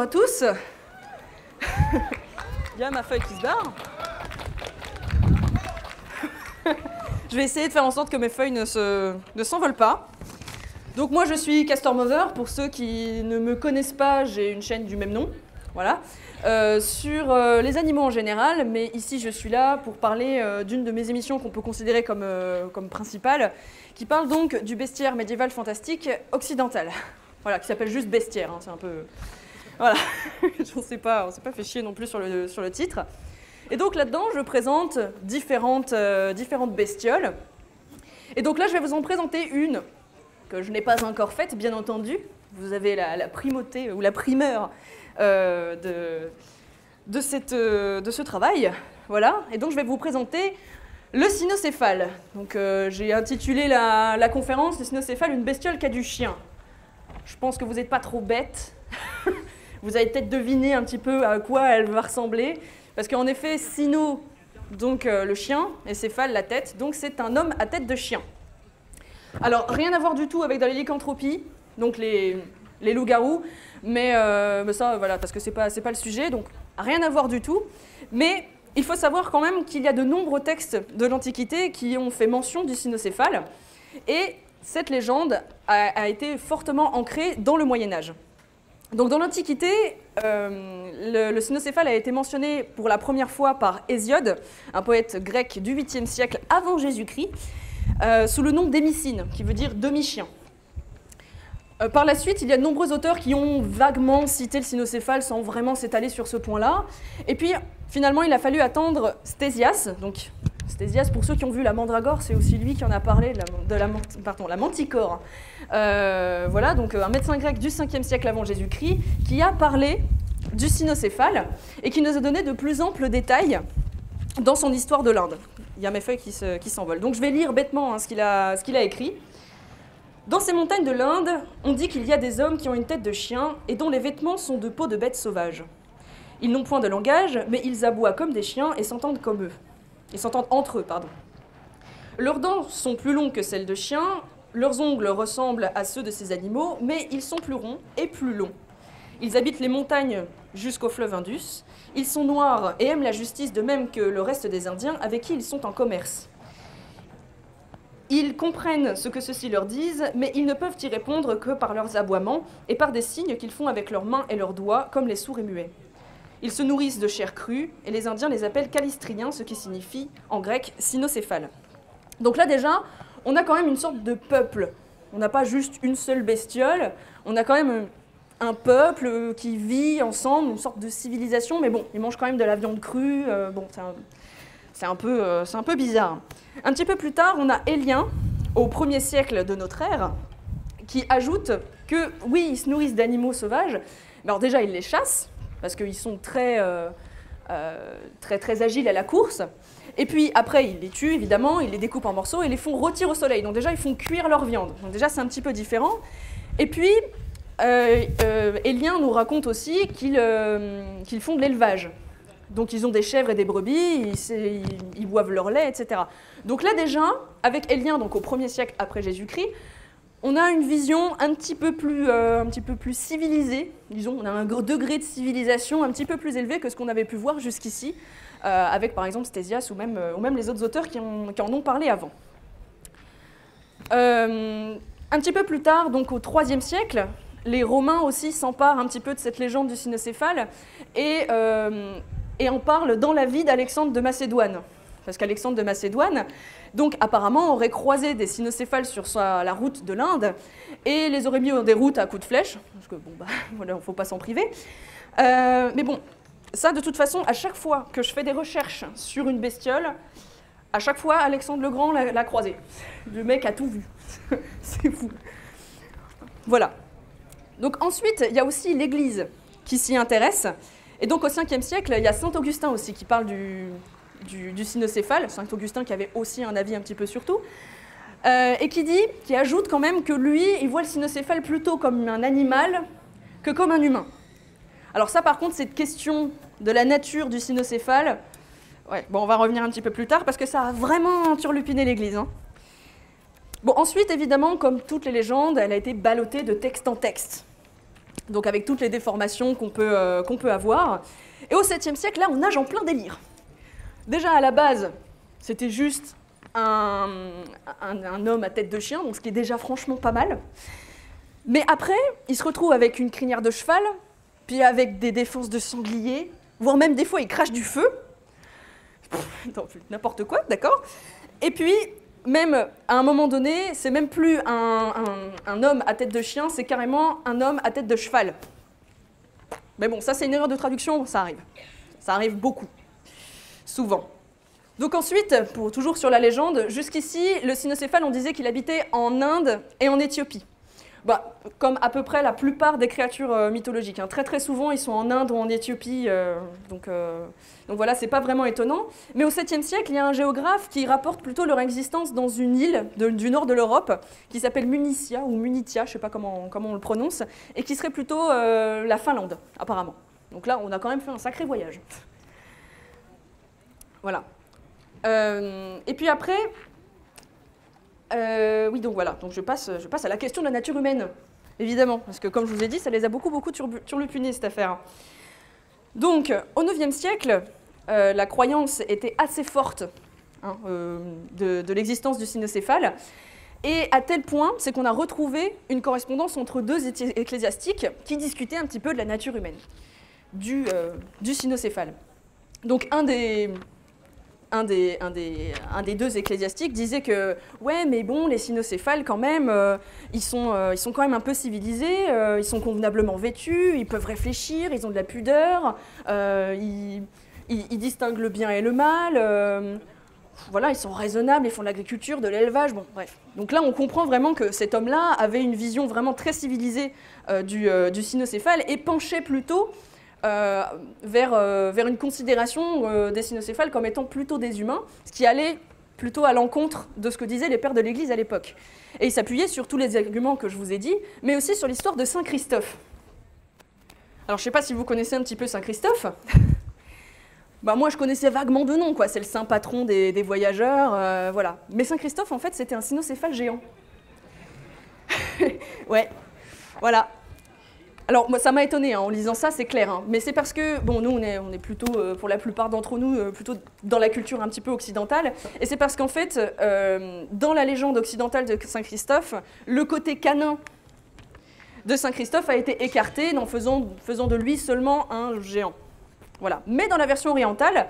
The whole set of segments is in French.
bonjour à tous. Il y a ma feuille qui se barre. Je vais essayer de faire en sorte que mes feuilles ne s'envolent pas. Donc moi je suis Castor Mover, pour ceux qui ne me connaissent pas, j'ai une chaîne du même nom, voilà, sur les animaux en général, mais ici je suis là pour parler d'une de mes émissions qu'on peut considérer comme principale, qui parle donc du bestiaire médiéval fantastique occidental, voilà, qui s'appelle juste bestiaire, hein, c'est un peu... Voilà, on s'est pas fait chier non plus sur le titre. Et donc là-dedans je présente différentes bestioles, et donc là je vais vous en présenter une que je n'ai pas encore faite, bien entendu. Vous avez la primauté ou la primeur de ce travail. Voilà. Et donc je vais vous présenter le cynocéphale. Donc j'ai intitulé la conférence « Le cynocéphale, une bestiole qui a du chien ». Je pense que vous n'êtes pas trop bêtes. Vous avez peut-être deviné un petit peu à quoi elle va ressembler. Parce qu'en effet, cyno, donc le chien, et céphale, la tête, donc c'est un homme à tête de chien. Alors, rien à voir du tout avec dans les lycanthropies, donc les loups-garous, mais ça, voilà, parce que c'est pas le sujet, donc rien à voir du tout. Mais il faut savoir quand même qu'il y a de nombreux textes de l'Antiquité qui ont fait mention du cynocéphale, et cette légende a été fortement ancrée dans le Moyen-Âge. Donc dans l'Antiquité, le cynocéphale a été mentionné pour la première fois par Hésiode, un poète grec du 8e siècle avant Jésus-Christ, sous le nom d'Hémicine, qui veut dire demi-chien. Par la suite, il y a de nombreux auteurs qui ont vaguement cité le cynocéphale sans vraiment s'étaler sur ce point-là. Et puis, finalement, il a fallu attendre Stésias. Donc, Stésias, pour ceux qui ont vu la Mandragore, c'est aussi lui qui en a parlé, la Manticore. Voilà, donc un médecin grec du 5e siècle avant Jésus-Christ qui a parlé du cynocéphale et qui nous a donné de plus amples détails dans son histoire de l'Inde. Il y a mes feuilles qui s'envolent. Donc je vais lire bêtement hein, ce qu'il a écrit. Dans ces montagnes de l'Inde, on dit qu'il y a des hommes qui ont une tête de chien et dont les vêtements sont de peau de bêtes sauvages. Ils n'ont point de langage, mais ils aboient comme des chiens et s'entendent comme eux. Ils s'entendent entre eux, pardon. Leurs dents sont plus longues que celles de chiens, leurs ongles ressemblent à ceux de ces animaux, mais ils sont plus ronds et plus longs. Ils habitent les montagnes jusqu'au fleuve Indus. Ils sont noirs et aiment la justice de même que le reste des Indiens avec qui ils sont en commerce. Ils comprennent ce que ceux-ci leur disent, mais ils ne peuvent y répondre que par leurs aboiements et par des signes qu'ils font avec leurs mains et leurs doigts, comme les sourds et muets. Ils se nourrissent de chair crue, et les Indiens les appellent calistriens, ce qui signifie en grec cynocéphale. Donc là déjà, on a quand même une sorte de peuple. On n'a pas juste une seule bestiole, on a quand même un peuple qui vit ensemble, une sorte de civilisation, mais bon, ils mangent quand même de la viande crue, bon, c'est un peu bizarre. Un petit peu plus tard, on a Élien, au 1er siècle de notre ère, qui ajoute que, oui, ils se nourrissent d'animaux sauvages, mais alors déjà, ils les chassent, parce qu'ils sont très agiles à la course, et puis après, ils les tuent, évidemment, ils les découpent en morceaux et les font rôtir au soleil, donc déjà, ils font cuire leur viande, donc déjà, c'est un petit peu différent. Et puis, Élien nous raconte aussi qu'ils font de l'élevage. Donc ils ont des chèvres et des brebis, ils boivent leur lait, etc. Donc là déjà, avec Élien, donc au 1er siècle après Jésus-Christ, on a une vision un petit peu plus civilisée, disons, on a un degré de civilisation un petit peu plus élevé que ce qu'on avait pu voir jusqu'ici, avec par exemple Stésias ou même les autres auteurs qui en ont parlé avant. Un petit peu plus tard, donc au 3e siècle, les Romains aussi s'emparent un petit peu de cette légende du cynocéphale et en parlent dans la vie d'Alexandre de Macédoine. Parce qu'Alexandre de Macédoine, donc apparemment, aurait croisé des cynocéphales sur la route de l'Inde et les aurait mis des routes à coups de flèche, parce que bon, bah, voilà, il ne faut pas s'en priver. Mais bon, ça de toute façon, à chaque fois que je fais des recherches sur une bestiole, à chaque fois, Alexandre le Grand l'a croisé. Le mec a tout vu. C'est fou. Voilà. Donc ensuite, il y a aussi l'Église qui s'y intéresse. Et donc au 5e siècle, il y a saint Augustin aussi qui parle du cynocéphale, saint Augustin qui avait aussi un avis un petit peu sur tout, et qui ajoute quand même que lui, il voit le cynocéphale plutôt comme un animal que comme un humain. Alors ça par contre, cette question de la nature du cynocéphale, ouais, bon, on va revenir un petit peu plus tard parce que ça a vraiment turlupiné l'Église. Hein. Bon, ensuite, évidemment, comme toutes les légendes, elle a été ballottée de texte en texte. donc avec toutes les déformations qu'on peut avoir. Et au 7e siècle, là, on nage en plein délire. Déjà, à la base, c'était juste un homme à tête de chien, donc ce qui est déjà franchement pas mal. Mais après, il se retrouve avec une crinière de cheval, puis avec des défenses de sanglier, voire même des fois, il crache du feu. N'importe quoi, d'accord. Et puis, même à un moment donné, c'est même plus un homme à tête de chien, c'est carrément un homme à tête de cheval. Mais bon, ça c'est une erreur de traduction, ça arrive. Ça arrive beaucoup, souvent. Donc ensuite, toujours sur la légende, jusqu'ici, le cynocéphale, on disait qu'il habitait en Inde et en Éthiopie. Bah, comme à peu près la plupart des créatures mythologiques. Hein. Très très souvent, ils sont en Inde ou en Éthiopie, donc voilà, c'est pas vraiment étonnant. Mais au 7e siècle, il y a un géographe qui rapporte plutôt leur existence dans une île du nord de l'Europe, qui s'appelle Munitia, ou Munitia, je sais pas comment on le prononce, et qui serait plutôt la Finlande, apparemment. Donc là, on a quand même fait un sacré voyage. Voilà. Et puis après... oui, donc voilà, donc je passe à la question de la nature humaine, évidemment, parce que comme je vous ai dit, ça les a beaucoup turlupinés, cette affaire. Donc, au 9e siècle, la croyance était assez forte hein, de l'existence du cynocéphale, et à tel point, c'est qu'on a retrouvé une correspondance entre deux ecclésiastiques qui discutaient un petit peu de la nature humaine, du cynocéphale. Donc, un des deux ecclésiastiques disait que ouais mais bon les cynocéphales quand même ils sont quand même un peu civilisés, ils sont convenablement vêtus, ils peuvent réfléchir, ils ont de la pudeur, ils distinguent le bien et le mal, voilà, ils sont raisonnables, ils font de l'agriculture, de l'élevage, bon bref. Donc là on comprend vraiment que cet homme-là avait une vision vraiment très civilisée du cynocéphale et penchait plutôt vers une considération des cynocéphales comme étant plutôt des humains, ce qui allait plutôt à l'encontre de ce que disaient les pères de l'Église à l'époque. Et il s'appuyait sur tous les arguments que je vous ai dit, mais aussi sur l'histoire de Saint Christophe. Alors je ne sais pas si vous connaissez un petit peu Saint Christophe. Bah, moi je connaissais vaguement de nom, quoi. C'est le saint patron des voyageurs, voilà. Mais Saint Christophe en fait c'était un cynocéphale géant. Ouais, voilà. Alors, moi, ça m'a étonné hein, en lisant ça, c'est clair. Hein, mais c'est parce que, bon, nous, on est plutôt, pour la plupart d'entre nous, plutôt dans la culture un petit peu occidentale. Et c'est parce qu'en fait, dans la légende occidentale de Saint Christophe, le côté canin de Saint Christophe a été écarté en faisant de lui seulement un géant. Voilà. Mais dans la version orientale,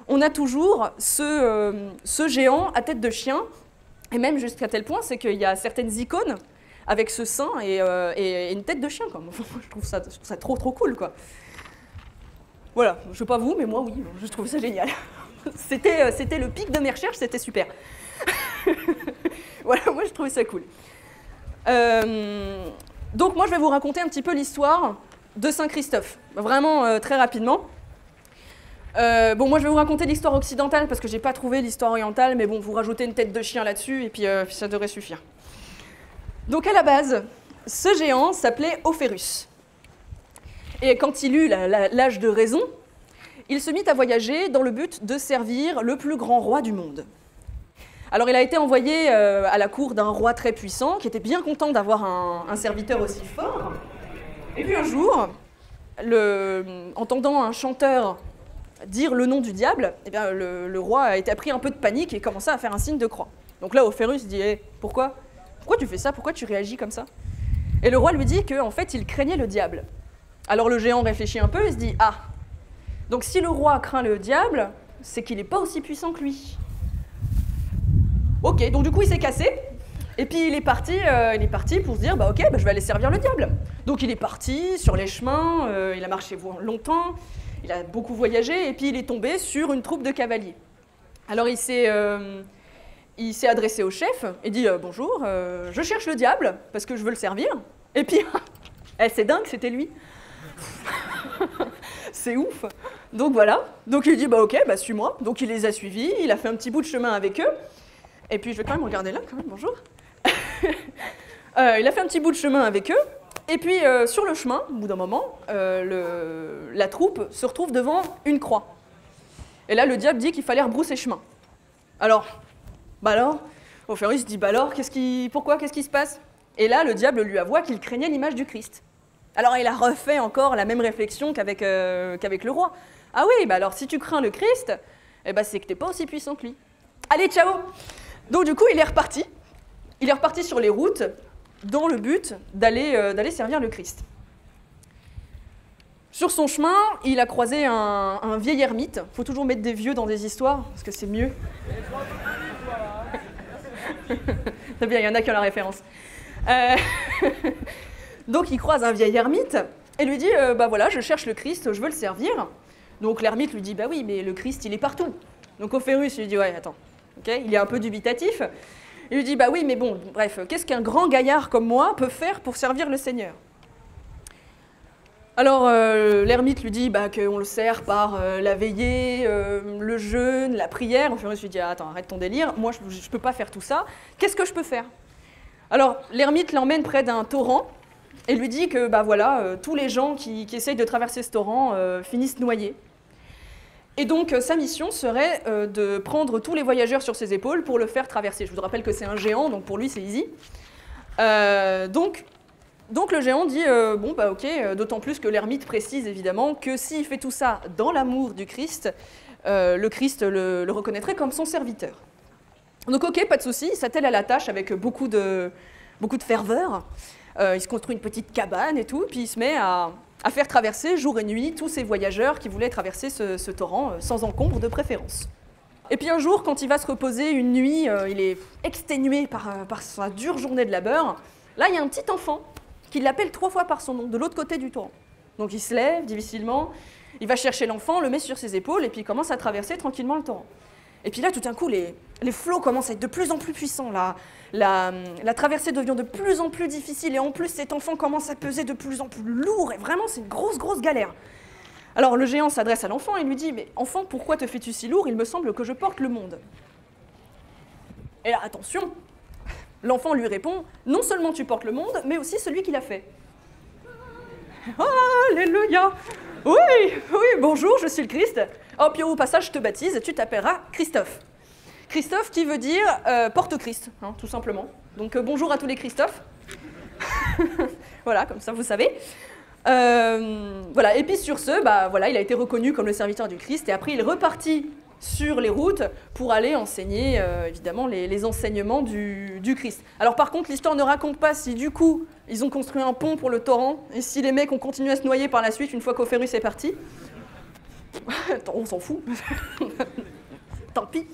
on a toujours ce géant à tête de chien, et même jusqu'à tel point, c'est qu'il y a certaines icônes avec ce sein et une tête de chien. Quoi. Je trouve ça trop cool, quoi. Voilà, je ne sais pas vous, mais moi oui, je trouve ça génial. C'était le pic de mes recherches, c'était super. Voilà, moi je trouvais ça cool. Donc moi je vais vous raconter un petit peu l'histoire de Saint Christophe, vraiment très rapidement. Bon, moi je vais vous raconter l'histoire occidentale parce que j'ai pas trouvé l'histoire orientale, mais bon, vous rajoutez une tête de chien là-dessus et puis ça devrait suffire. Donc à la base, ce géant s'appelait Ophérus. Et quand il eut l'âge de raison, il se mit à voyager dans le but de servir le plus grand roi du monde. Alors il a été envoyé à la cour d'un roi très puissant, qui était bien content d'avoir un serviteur aussi fort. Et puis un jour, entendant un chanteur dire le nom du diable, eh bien, le roi a été pris un peu de panique et commença à faire un signe de croix. Donc là, Ophérus dit hey, « Pourquoi tu fais ça? Pourquoi tu réagis comme ça ?» Et le roi lui dit qu'en fait, il craignait le diable. Alors le géant réfléchit un peu et se dit « Ah, donc si le roi craint le diable, c'est qu'il n'est pas aussi puissant que lui. » Ok, donc du coup, il s'est cassé. Et puis il est parti pour se dire bah, « Ok, je vais aller servir le diable. » Donc il est parti sur les chemins, il a marché longtemps, il a beaucoup voyagé, et puis il est tombé sur une troupe de cavaliers. Alors il s'est adressé au chef et dit « Bonjour, je cherche le diable parce que je veux le servir. » Et puis, c'est dingue, c'était lui. C'est ouf. Donc voilà, donc il dit « Ok, suis-moi. » Donc il les a suivis, il a fait un petit bout de chemin avec eux. Et puis je vais quand même regarder là, quand même, bonjour. Il a fait un petit bout de chemin avec eux. Et puis, sur le chemin, au bout d'un moment, la troupe se retrouve devant une croix. Et là, le diable dit qu'il fallait rebrousser chemin. Alors, Ophérus dit, pourquoi, qu'est-ce qui se passe? Et là, le diable lui avoua qu'il craignait l'image du Christ. Alors il a refait encore la même réflexion qu'avec le roi. Ah oui, bah alors si tu crains le Christ, eh ben, c'est que t'es pas aussi puissant que lui. Allez, ciao! Donc du coup, il est reparti. Il est reparti sur les routes dans le but d'aller servir le Christ. Sur son chemin, il a croisé un vieil ermite. Il faut toujours mettre des vieux dans des histoires, parce que c'est mieux. C'est bien, il y en a qui ont la référence. Donc il croise un vieil ermite et lui dit bah voilà, je cherche le Christ, je veux le servir. Donc l'ermite lui dit bah oui, mais le Christ il est partout. Donc Opherus lui dit ouais, attends, okay, il est un peu dubitatif. Il lui dit bah oui, mais bon, bref, qu'est-ce qu'un grand gaillard comme moi peut faire pour servir le Seigneur? Alors l'ermite lui dit bah, qu'on le sert par la veillée, le jeûne, la prière. Opherus lui dit ah, attends, arrête ton délire, moi je ne peux pas faire tout ça, qu'est-ce que je peux faire? Alors l'ermite l'emmène près d'un torrent et lui dit que bah, voilà, tous les gens qui essayent de traverser ce torrent finissent noyés. Et donc sa mission serait de prendre tous les voyageurs sur ses épaules pour le faire traverser. Je vous rappelle que c'est un géant, donc pour lui c'est easy. Donc le géant dit bon bah ok, d'autant plus que l'ermite précise évidemment que s'il fait tout ça dans l'amour du Christ, le Christ le reconnaîtrait comme son serviteur. Donc ok, pas de souci, il s'attelle à la tâche avec beaucoup de ferveur. Il se construit une petite cabane et tout, puis il se met à faire traverser jour et nuit tous ces voyageurs qui voulaient traverser ce torrent sans encombre de préférence. Et puis un jour, quand il va se reposer une nuit, il est exténué par sa dure journée de labeur. Là, il y a un petit enfant qui l'appelle 3 fois par son nom, de l'autre côté du torrent. Donc il se lève difficilement, il va chercher l'enfant, le met sur ses épaules, et puis il commence à traverser tranquillement le torrent. Et puis là, tout d'un coup, les flots commencent à être de plus en plus puissants. La traversée devient de plus en plus difficile, et en plus, cet enfant commence à peser de plus en plus lourd, et vraiment, c'est une grosse galère. Alors le géant s'adresse à l'enfant et lui dit « Mais enfant, pourquoi te fais-tu si lourd? Il me semble que je porte le monde. » Et là, attention, l'enfant lui répond « Non seulement tu portes le monde, mais aussi celui qui l'a fait. » Alléluia! Oui, bonjour, je suis le Christ. Oh, puis au passage, je te baptise, tu t'appelleras Christophe. Christophe qui veut dire porte-Christ, hein, tout simplement. Donc bonjour à tous les Christophe. Voilà, comme ça vous savez. Voilà. Et puis sur ce, bah, voilà, il a été reconnu comme le serviteur du Christ, et après il est reparti sur les routes pour aller enseigner évidemment les enseignements du Christ. Alors par contre, l'histoire ne raconte pas si du coup ils ont construit un pont pour le torrent et si les mecs ont continué à se noyer par la suite une fois qu'Opherus est parti. On s'en fout. Tant pis.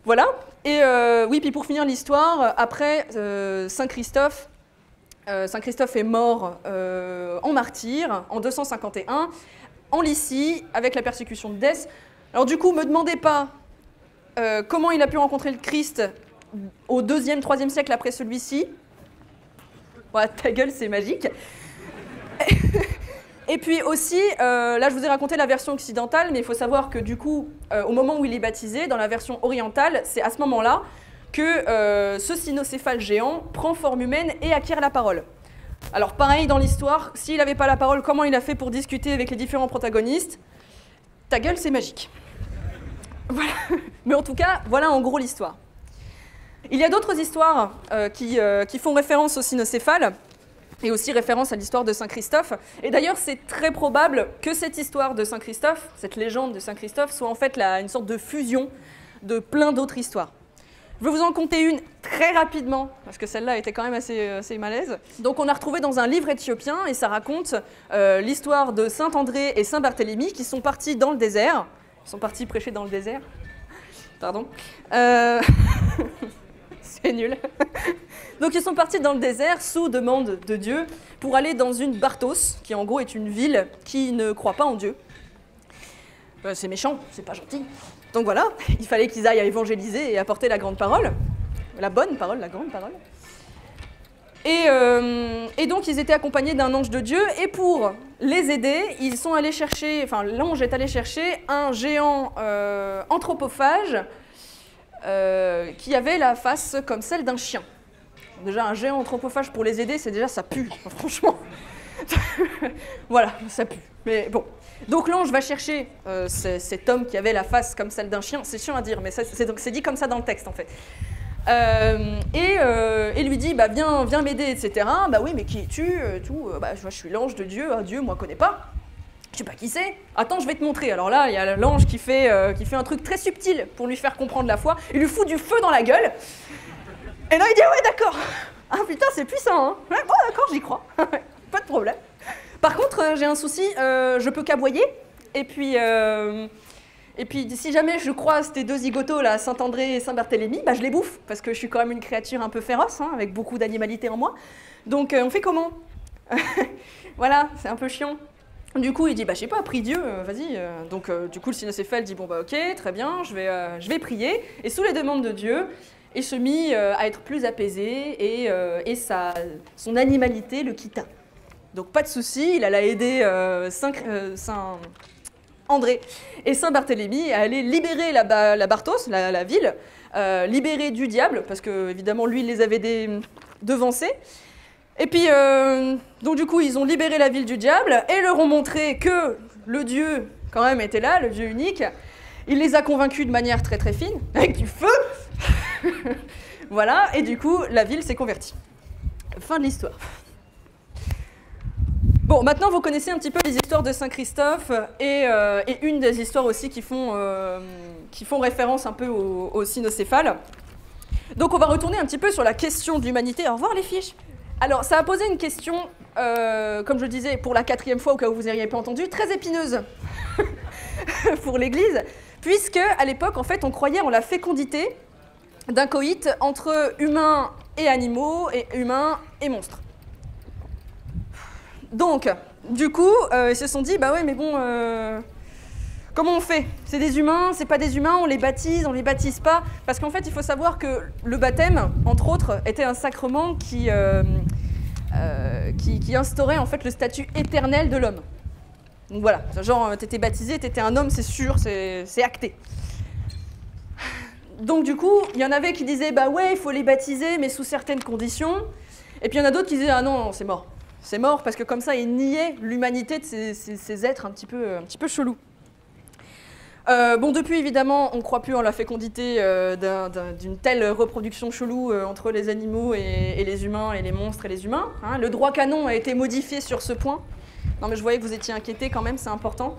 Voilà. Et oui, puis pour finir l'histoire, après Saint Christophe est mort en martyr en 251 en Lycie avec la persécution de Dèce. Alors du coup, me demandez pas comment il a pu rencontrer le Christ au 2e, 3e siècle après celui-ci. Voilà, ta gueule, c'est magique. Et puis aussi, là je vous ai raconté la version occidentale, mais il faut savoir que du coup, au moment où il est baptisé, dans la version orientale, c'est à ce moment-là que ce cynocéphale géant prend forme humaine et acquiert la parole. Alors pareil dans l'histoire, s'il n'avait pas la parole, comment il a fait pour discuter avec les différents protagonistes? Ta gueule, c'est magique. Voilà. Mais en tout cas, voilà en gros l'histoire. Il y a d'autres histoires qui font référence au cynocéphale, et aussi référence à l'histoire de Saint Christophe. Et d'ailleurs, c'est très probable que cette histoire de Saint Christophe, cette légende de Saint Christophe, soit en fait une sorte de fusion de plein d'autres histoires. Je vais vous en conter une très rapidement, parce que celle-là était quand même assez malaise. Donc on a retrouvé dans un livre éthiopien, et ça raconte l'histoire de Saint André et Saint Barthélemy qui sont partis dans le désert. Ils sont partis prêcher dans le désert. Pardon. C'est nul. Donc ils sont partis dans le désert sous demande de Dieu pour aller dans une Bartos, qui en gros est une ville qui ne croit pas en Dieu. C'est méchant, c'est pas gentil. Donc voilà, il fallait qu'ils aillent à évangéliser et apporter la grande parole, la bonne parole, la grande parole. Et donc ils étaient accompagnés d'un ange de Dieu, et pour les aider, ils sont allés chercher, enfin l'ange est allé chercher un géant anthropophage qui avait la face comme celle d'un chien. Déjà un géant anthropophage pour les aider, c'est déjà ça pue, franchement. Voilà, ça pue. Mais bon. Donc l'ange va chercher cet homme qui avait la face comme celle d'un chien. C'est chiant à dire, mais c'est dit comme ça dans le texte en fait. Et lui dit bah, viens m'aider, etc. Bah oui, mais qui es-tu tout, bah, je suis l'ange de Dieu, Dieu, moi, connais pas. Je sais pas qui c'est. Attends, je vais te montrer. Alors là, il y a l'ange qui fait un truc très subtil pour lui faire comprendre la foi. Il lui fout du feu dans la gueule. Et là, il dit ouais, d'accord. Ah putain, c'est puissant, hein. Ouais, bon, d'accord, j'y crois. Pas de problème. Par contre, j'ai un souci, je peux qu'aboyer. Et puis, si jamais je croise tes deux zigotos, là, Saint-André et Saint-Barthélemy, bah, je les bouffe, parce que je suis quand même une créature un peu féroce, hein, avec beaucoup d'animalité en moi. Donc, on fait comment? Voilà, c'est un peu chiant. Du coup, il dit, bah, je sais pas, prie Dieu, vas-y. Donc, du coup, le cynocéphale dit, bon, bah, ok, très bien, je vais prier. Et sous les demandes de Dieu, il se mit à être plus apaisé et son animalité le quitta. Donc, pas de souci, il alla aider Saint André et Saint-Barthélemy à aller libérer la Barthos, la ville, libérer du diable, parce que évidemment lui il les avait devancés. Et puis, donc du coup, ils ont libéré la ville du diable et leur ont montré que le Dieu, quand même, était là, le Dieu unique. Il les a convaincus de manière très très fine, avec du feu. Voilà, et du coup, la ville s'est convertie. Fin de l'histoire. Bon, maintenant, vous connaissez un petit peu les histoires de Saint-Christophe et une des histoires aussi qui font référence un peu au cynocéphale. Donc, on va retourner un petit peu sur la question de l'humanité. Au revoir, les fiches. Alors, ça a posé une question, comme je disais, pour la 4e fois, au cas où vous n'auriez pas entendu, très épineuse pour l'Église, puisque à l'époque, en fait, on croyait en la fécondité d'un coït entre humains et animaux, et humains et monstres. Donc, du coup, ils se sont dit, bah ouais, mais bon, comment on fait? C'est des humains, c'est pas des humains, on les baptise pas. Parce qu'en fait, il faut savoir que le baptême, entre autres, était un sacrement qui instaurait en fait le statut éternel de l'homme. Donc voilà, genre, t'étais baptisé, t'étais un homme, c'est sûr, c'est acté. Donc du coup, il y en avait qui disaient, bah ouais, il faut les baptiser, mais sous certaines conditions. Et puis il y en a d'autres qui disaient, ah non, c'est mort. C'est mort parce que comme ça, ils niaient l'humanité de ces êtres un petit peu chelous. Bon, depuis, évidemment, on ne croit plus en la fécondité d'une telle reproduction chelou entre les animaux et les humains, et les monstres et les humains. Hein. Le droit canon a été modifié sur ce point. Non, mais je voyais que vous étiez inquiétés quand même, c'est important.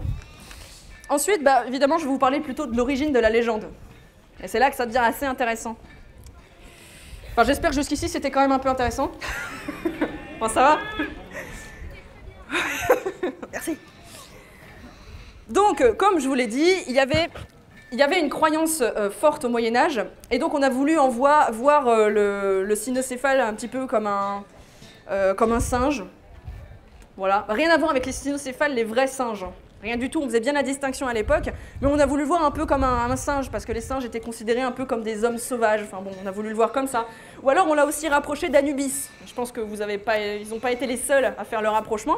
Ensuite, bah, évidemment, je vais vous parler plutôt de l'origine de la légende. Et c'est là que ça devient assez intéressant. Enfin, j'espère que jusqu'ici, c'était quand même un peu intéressant. Bon, ça va? Merci. Donc, comme je vous l'ai dit, il y avait une croyance forte au Moyen-Âge, et donc on a voulu voir le cynocéphale un petit peu comme un singe. Voilà. Rien à voir avec les cynocéphales, les vrais singes. Rien du tout, on faisait bien la distinction à l'époque, mais on a voulu le voir un peu comme un singe, parce que les singes étaient considérés un peu comme des hommes sauvages. Enfin bon, on a voulu le voir comme ça. Ou alors on l'a aussi rapproché d'Anubis. Je pense que ils n'ont pas été les seuls à faire le rapprochement.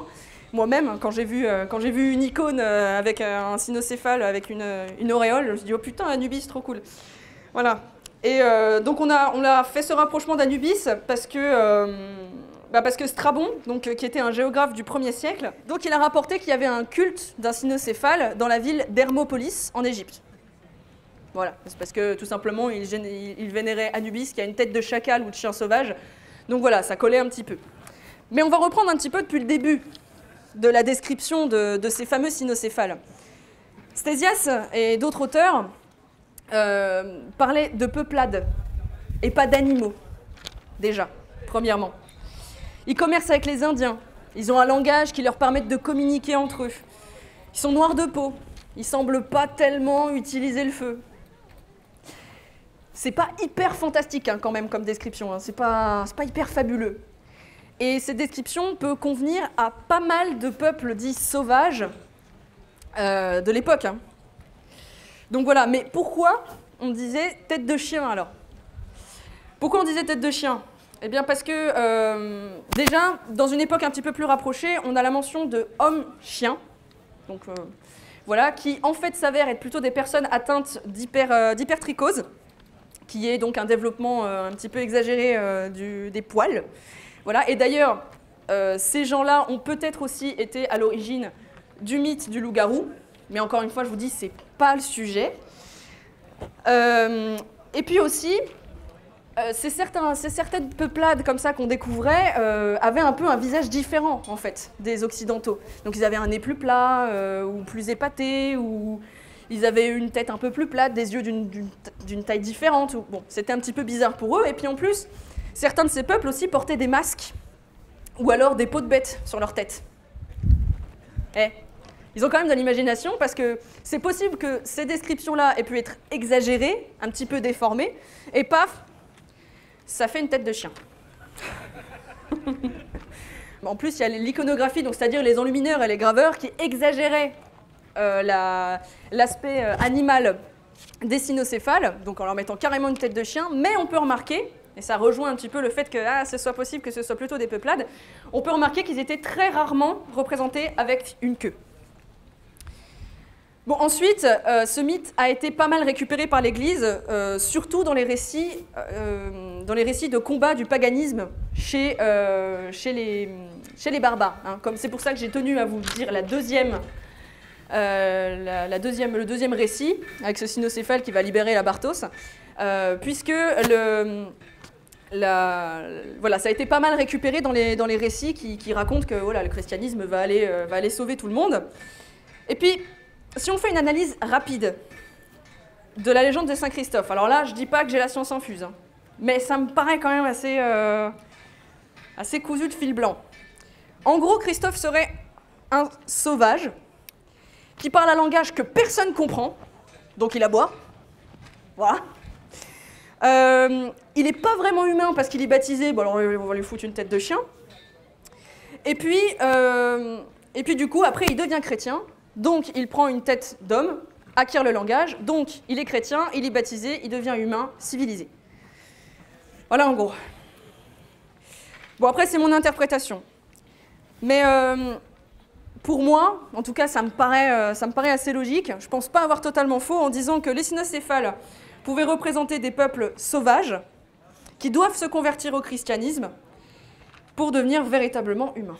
Moi-même, quand j'ai vu une icône avec un cynocéphale, avec une auréole, je me suis dit, oh putain, Anubis, trop cool. Voilà. Et donc on a fait ce rapprochement d'Anubis parce que Strabon, qui était un géographe du 1er siècle, donc il a rapporté qu'il y avait un culte d'un cynocéphale dans la ville d'Hermopolis, en Égypte. Voilà, c'est parce que tout simplement, il vénérait Anubis, qui a une tête de chacal ou de chien sauvage. Donc voilà, ça collait un petit peu. Mais on va reprendre un petit peu depuis le début de la description de ces fameux cynocéphales. Stésias et d'autres auteurs parlaient de peuplades et pas d'animaux, déjà, premièrement. Ils commercent avec les Indiens. Ils ont un langage qui leur permet de communiquer entre eux. Ils sont noirs de peau. Ils semblent pas tellement utiliser le feu. C'est pas hyper fantastique hein, quand même comme description. Hein. C'est pas hyper fabuleux. Et cette description peut convenir à pas mal de peuples dits sauvages de l'époque. Hein. Donc voilà, mais pourquoi on disait tête de chien alors? Pourquoi on disait tête de chien? Eh bien parce que déjà, dans une époque un petit peu plus rapprochée, on a la mention de homme-chien, donc voilà, qui en fait s'avère être plutôt des personnes atteintes d'hypertrichose, qui est donc un développement un petit peu exagéré des poils. Voilà. Et d'ailleurs, ces gens-là ont peut-être aussi été à l'origine du mythe du loup-garou, mais encore une fois, je vous dis, c'est pas le sujet. Et puis aussi, ces certaines peuplades comme ça qu'on découvrait avaient un peu un visage différent en fait des occidentaux. Donc ils avaient un nez plus plat ou plus épaté, ou ils avaient une tête un peu plus plate, des yeux d'une taille différente. Bon, c'était un petit peu bizarre pour eux. Et puis en plus, certains de ces peuples aussi portaient des masques ou alors des peaux de bêtes sur leur tête. Ils ont quand même de l'imagination parce que c'est possible que ces descriptions-là aient pu être exagérées, un petit peu déformées, et paf, ça fait une tête de chien. En plus, il y a l'iconographie, donc c'est-à-dire les enlumineurs et les graveurs qui exagéraient l'aspect animal des cynocéphales, donc en leur mettant carrément une tête de chien, mais on peut remarquer, et ça rejoint un petit peu le fait que ce soit possible que ce soit plutôt des peuplades, on peut remarquer qu'ils étaient très rarement représentés avec une queue. Bon, ensuite, ce mythe a été pas mal récupéré par l'Église, surtout dans les récits de combat du paganisme chez les barbares. Hein. C'est pour ça que j'ai tenu à vous dire le deuxième récit, avec ce cynocéphale qui va libérer la Bartos, puisque voilà, ça a été pas mal récupéré dans les récits qui racontent que voilà, le christianisme va aller sauver tout le monde. Et puis, si on fait une analyse rapide de la légende de Saint Christophe, alors là, je dis pas que j'ai la science infuse, hein, mais ça me paraît quand même assez cousu de fil blanc. En gros, Christophe serait un sauvage qui parle un langage que personne comprend, donc il aboie. Voilà. Il n'est pas vraiment humain parce qu'il est baptisé, bon alors on va lui foutre une tête de chien. Et puis du coup, après, il devient chrétien. Donc, il prend une tête d'homme, acquiert le langage, donc il est chrétien, il est baptisé, il devient humain, civilisé. Voilà en gros. Bon, après, c'est mon interprétation. Mais pour moi, en tout cas, ça me paraît assez logique. Je ne pense pas avoir totalement faux en disant que les cynocéphales pouvaient représenter des peuples sauvages qui doivent se convertir au christianisme pour devenir véritablement humains.